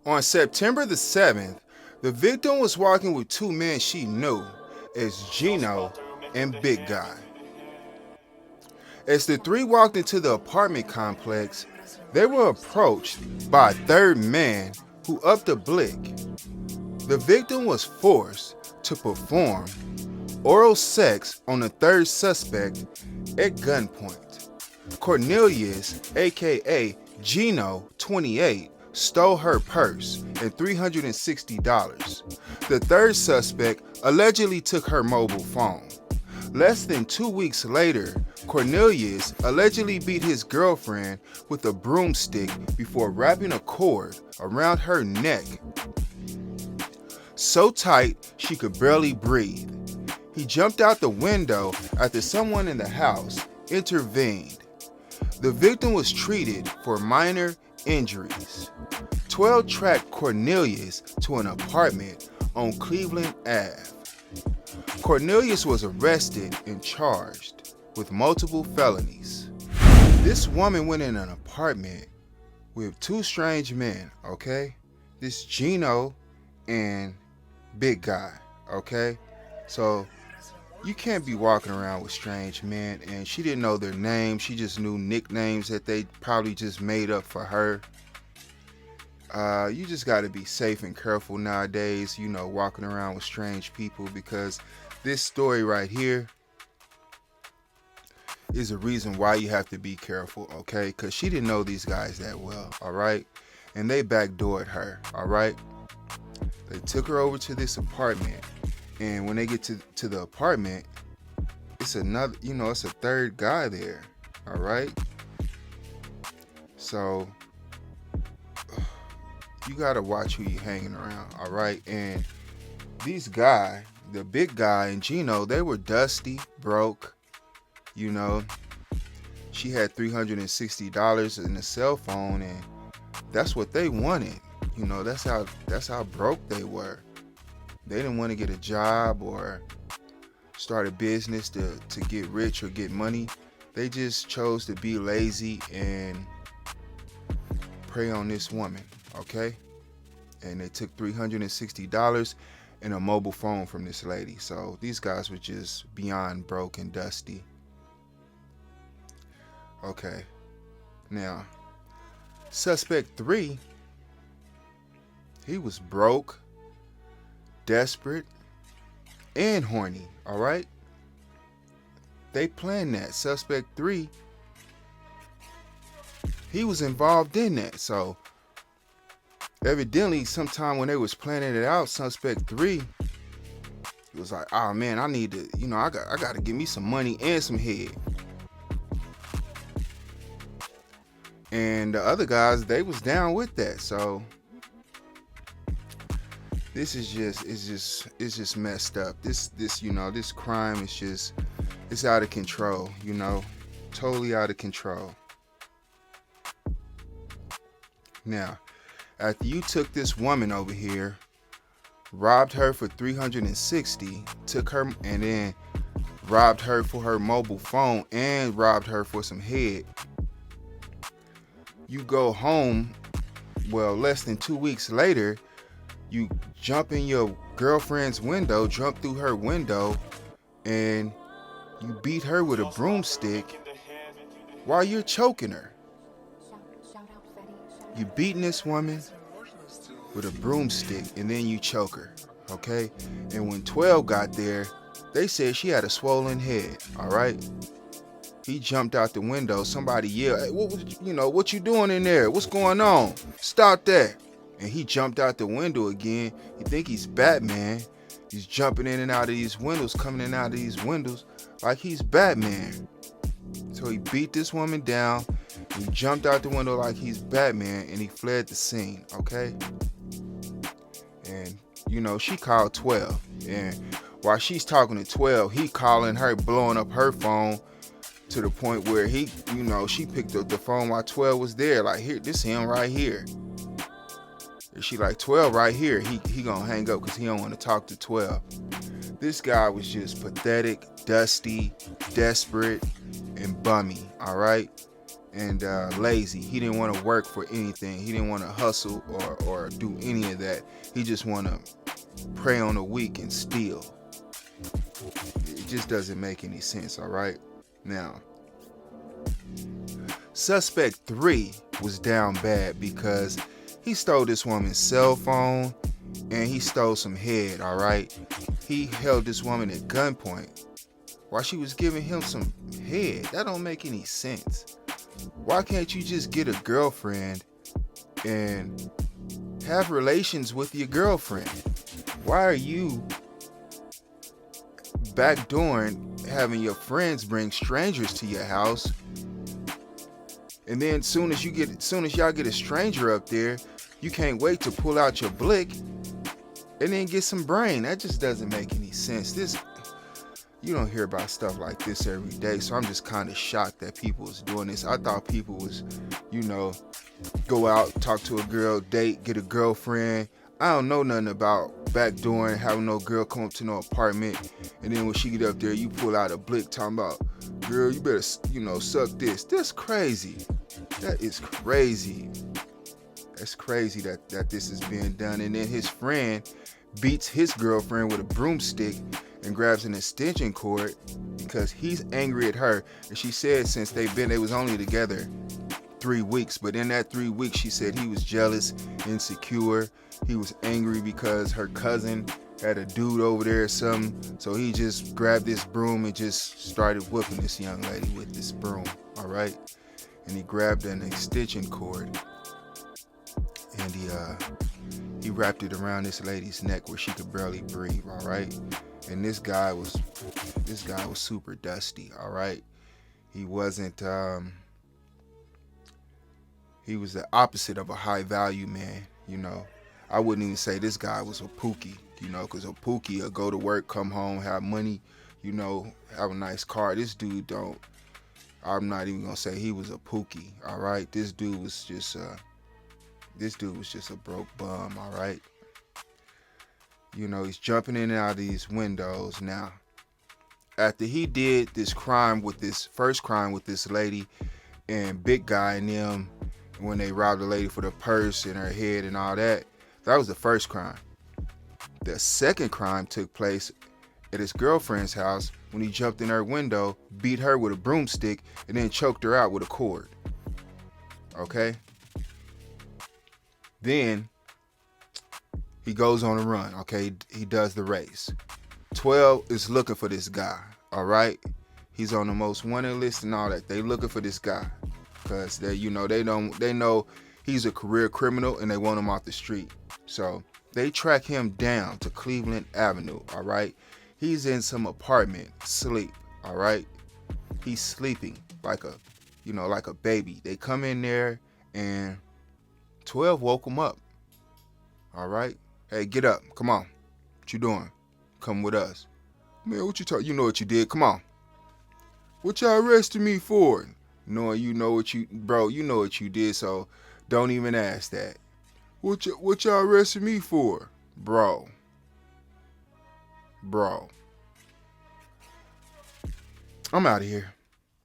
On September the 7th, the victim was walking with two men she knew as Gino and Big Guy. As the three walked into the apartment complex, they were approached by a third man who upped a blick. The victim was forced to perform oral sex on the third suspect at gunpoint. Cornelius, aka Gino, 28, stole her purse and $360. The third suspect allegedly took her mobile phone. Less than 2 weeks later, Cornelius allegedly beat his girlfriend with a broomstick before wrapping a cord around her neck so tight she could barely breathe. He jumped out the window after someone in the house intervened. The victim was treated for minor injuries. 12 tracked Cornelius to an apartment on Cleveland Ave. Cornelius was arrested and charged with multiple felonies. This woman went in an apartment with two strange men, okay? This Gino and Big Guy, okay? So you can't be walking around with strange men, and she didn't know their names. She just knew nicknames that they probably just made up for her. You just got to be safe and careful nowadays, walking around with strange people, because this story right here is a reason why you have to be careful, okay? Because she didn't know these guys that well, all right? And they backdoored her, all right? They took her over to this apartment, and when they get to the apartment, it's another, it's a third guy there, all right? So you gotta watch who you hanging around, all right? And these guys, the Big Guy and Gino, they were dusty, broke, She had $360 in a cell phone, and that's what they wanted. That's how broke they were. They didn't want to get a job or start a business to get rich or get money. They just chose to be lazy and prey on this woman, okay? And they took $360 and a mobile phone from this lady. So these guys were just beyond broke and dusty. Okay. Now, suspect 3, he was broke, desperate, and horny, all right? They planned that. Suspect 3, he was involved in that. So evidently, sometime when they was planning it out, suspect 3 was like, oh man, I need to, I got to give me some money and some head. And the other guys, they was down with that. So this is just messed up. This crime is just, it's out of control, totally out of control. Now, after you took this woman over here, robbed her for $360, took her and then robbed her for her mobile phone and robbed her for some head, you go home, less than 2 weeks later, you jump in your girlfriend's window, jump through her window, and you beat her with a broomstick while you're choking her. You beating this woman with a broomstick and then you choke her, okay? And when 12 got there, they said she had a swollen head, all right? He jumped out the window. Somebody yelled, hey, what you doing in there? What's going on? Stop that. And he jumped out the window again. You think he's Batman. He's jumping in and out of these windows, coming in and out of these windows like he's Batman. So he beat this woman down. He jumped out the window like he's Batman, and he fled the scene, okay? And, she called 12. And while she's talking to 12, he calling her, blowing up her phone to the point where he, she picked up the phone while 12 was there. Like, here, this him right here. And she like, 12 right here. He gonna hang up because he don't want to talk to 12. This guy was just pathetic, dusty, desperate, and bummy, all right? and lazy. He didn't want to work for anything. He didn't want to hustle or do any of that. He just want to prey on the weak and steal. It just doesn't make any sense, all right? Now, suspect 3 was down bad because he stole this woman's cell phone and he stole some head, all right? He held this woman at gunpoint while she was giving him some head. That don't make any sense. Why can't you just get a girlfriend and have relations with your girlfriend? Why are you backdooring having your friends bring strangers to your house, and then soon as y'all get a stranger up there, you can't wait to pull out your blick and then get some brain? That just doesn't make any sense. You don't hear about stuff like this every day, so I'm just kind of shocked that people was doing this. I thought people was, go out, talk to a girl, date, get a girlfriend. I don't know nothing about backdooring, having no girl come up to no apartment, and then when she get up there, you pull out a blick talking about, girl, you better, suck this. That's crazy. That is crazy. That's crazy that this is being done. And then his friend beats his girlfriend with a broomstick and grabs an extension cord because he's angry at her. And she said since they was only together 3 weeks, but in that 3 weeks, she said he was jealous, insecure. He was angry because her cousin had a dude over there or something. So he just grabbed this broom and just started whooping this young lady with this broom, all right? And he grabbed an extension cord and he wrapped it around this lady's neck where she could barely breathe, all right? And this guy was super dusty, all right? He wasn't he was the opposite of a high value man, I wouldn't even say this guy was a pookie, because a pookie will go to work, come home, have money, have a nice car. This dude don't. I'm not even gonna say he was a pookie, all right? This dude was just a broke bum, all right? He's jumping in and out of these windows. Now, after he did this first crime with this lady and Big Guy and them, when they robbed the lady for the purse and her head and all that, that was the first crime. The second crime took place at his girlfriend's house when he jumped in her window, beat her with a broomstick, and then choked her out with a cord. Okay? Then he goes on a run, okay? He does the race. 12 is looking for this guy, all right? He's on the most wanted list and all that. They looking for this guy because they know he's a career criminal and they want him off the street. So they track him down to Cleveland Avenue, all right? He's in some apartment, sleep, all right? He's sleeping like a baby. They come in there and 12 woke him up, all right? Hey, get up. Come on. What you doing? Come with us. Man, what you talking? You know what you did. Come on. What y'all arrested me for? Knowing you know what you did, so don't even ask that. What y'all arrested me for? Bro. I'm out of here.